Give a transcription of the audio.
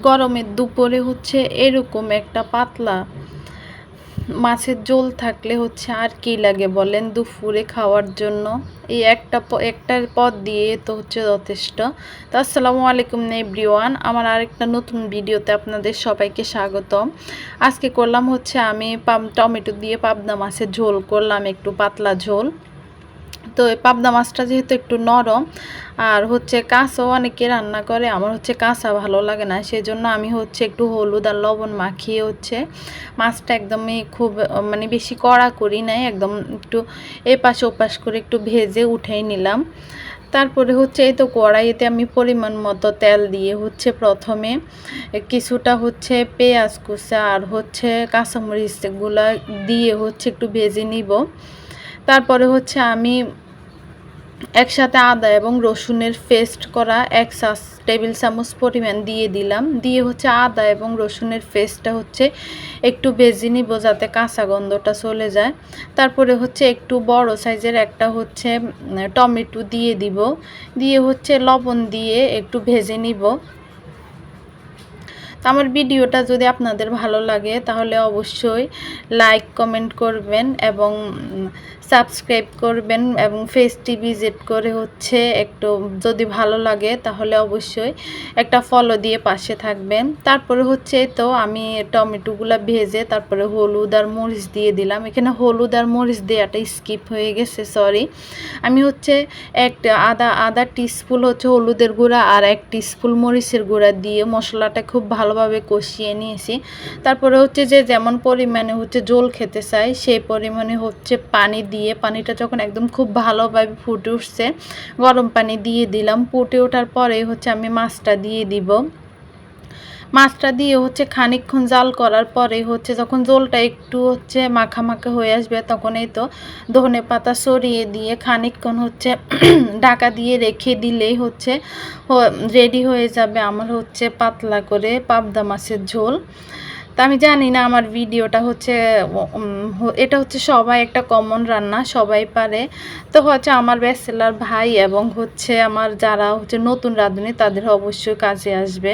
গরমের দুপুরে হচ্ছে এরকম একটা পাতলা মাছের ঝোল থাকলে হচ্ছে আর কি লাগে বলেন দুপুরে খাওয়ার জন্য। এই একটার পদ দিয়ে তো হচ্ছে যথেষ্ট। তো আসসালামু আলাইকুম এভরিওয়ান, আমার আরেকটা নতুন ভিডিওতে আপনাদের সবাইকে স্বাগতম। আজকে করলাম হচ্ছে আমি টমেটো দিয়ে পাবদা মাছের ঝোল করলাম, একটু পাতলা ঝোল। তো এই পাবদা মাছটা যেহেতু একটু নরম আর হচ্ছে কাঁচাও অনেকে রান্না করে, আমার হচ্ছে কাঁচা ভালো লাগে না, সেই জন্য আমি হচ্ছে একটু হলুদ আর লবণ মাখিয়ে হচ্ছে মাছটা একদমই খুব মানে বেশি কড়া করি নাই, একদম একটু এপাশ ওপাশ করে একটু ভেজে উঠেই নিলাম। তারপরে হচ্ছে এই তো কড়াইতে আমি পরিমাণ মতো তেল দিয়ে হচ্ছে প্রথমে কিছুটা হচ্ছে পেঁয়াজ কুচা আর হচ্ছে কাঁচামরিচগুলো দিয়ে হচ্ছে একটু ভেজে নিব। তারপরে হচ্ছে আমি একসাথে আদা এবং রসুনের পেস্ট করা 1 টেবিল চামচ পরিমাণ দিয়ে দিলাম। দিয়ে হচ্ছে আদা এবং রসুনের পেস্টটা হচ্ছে একটু ভেজে নিব যাতে কাঁচা গন্ধটা চলে যায়। তারপরে হচ্ছে একটু বড় সাইজের একটা হচ্ছে টমেটো দিয়ে দিব, দিয়ে হচ্ছে লবণ দিয়ে একটু ভেজে নিব। তো আমার ভিডিওটা যদি আপনাদের ভালো লাগে তাহলে অবশ্যই লাইক কমেন্ট করবেন এবং সাবস্ক্রাইব করবেন এবং পেজটি ভিজিট করে হচ্ছে একটু যদি ভালো লাগে তাহলে অবশ্যই একটা ফলো দিয়ে পাশে থাকবেন। তারপরে হচ্ছে তো আমি টমেটোগুলো ভেজে তারপরে হলুদ আর মরিচ দিয়ে দিলাম। এখানে হলুদ আর মরিচ দেওয়াটা স্কিপ হয়ে গেছে, সরি। আমি হচ্ছে আধা টিস্পুন হচ্ছে হলুদের গুঁড়া আর 1 টিস্পুন মরিচের গুঁড়া দিয়ে মশলাটা খুব ভালোভাবে কষিয়ে নিয়েছি। তারপরে হচ্ছে যে যেমন পরিমাণে হচ্ছে ঝোল খেতে চাই সেই পরিমাণে হচ্ছে পানি দিয়ে, পানিটা যখন একদম খুব ভালোভাবে ফুটে উঠছে গরম পানি দিয়ে দিলাম। ফুটে ওঠার পরে হচ্ছে আমি মাছটা দিয়ে দিব। মাছটা দিয়ে হচ্ছে খানিকক্ষণ জাল করার পরে হচ্ছে যখন ঝোলটা একটু হচ্ছে মাখা মাখা হয়ে আসবে তখন এই তো ধনে পাতা ছড়িয়ে দিয়ে খানিকক্ষণ হচ্ছে ঢাকা দিয়ে রেখে দিলেই হচ্ছে রেডি হয়ে যাবে আমার হচ্ছে পাতলা করে পাবদা মাছের ঝোল। তা আমি জানি না আমার ভিডিওটা হচ্ছে এটা হচ্ছে সবাই একটা কমন রান্না, সবাই পারে। তো হচ্ছে আমার ব্যাচেলার ভাই এবং হচ্ছে আমার যারা হচ্ছে নতুন রাঁধুনি তাদের অবশ্যই কাজে আসবে।